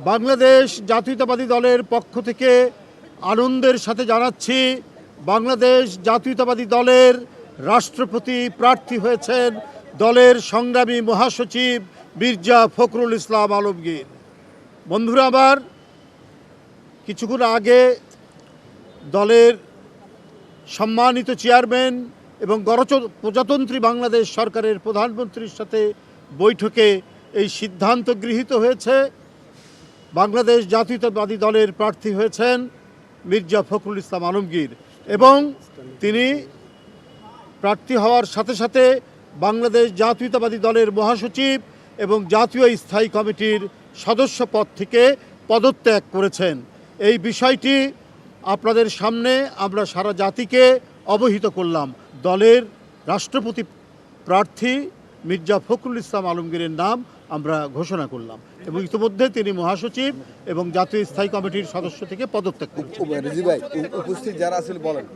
বাংলাদেশ জাতীয়তাবাদী দলের পক্ষ থেকে আনন্দের সাথে জানাচ্ছি, বাংলাদেশ জাতীয়তাবাদী দলের রাষ্ট্রপতি প্রার্থী হয়েছেন দলের সংগ্রামী মহাসচিব মির্জা ফখরুল ইসলাম আলমগীর। বন্ধুরা আমার, কিছুক্ষণ আগে দলের সম্মানিত চেয়ারম্যান এবং প্রজাতন্ত্রী বাংলাদেশ সরকারের প্রধানমন্ত্রীর সাথে বৈঠকে এই সিদ্ধান্ত গৃহীত হয়েছে, বাংলাদেশ জাতীয়তাবাদী দলের প্রার্থী হয়েছেন মির্জা ফখরুল ইসলাম আলমগীর এবং তিনি প্রার্থী হওয়ার সাথে সাথে বাংলাদেশ জাতীয়তাবাদী দলের মহাসচিব এবং জাতীয় স্থায়ী কমিটির সদস্য পদ থেকে পদত্যাগ করেছেন। এই বিষয়টি আপনাদের সামনে আমরা সারা জাতিকে অবহিত করলাম। দলের রাষ্ট্রপতি প্রার্থী মির্জা ফখরুল ইসলাম আলমগীরের নাম আমরা ঘোষণা করলাম এবং ইতিমধ্যে তিনি মহাসচিব এবং জাতীয় স্থায়ী কমিটির সদস্য থেকে পদত্যাগ করেছেন। উপস্থিত যারা আছেন বলেন।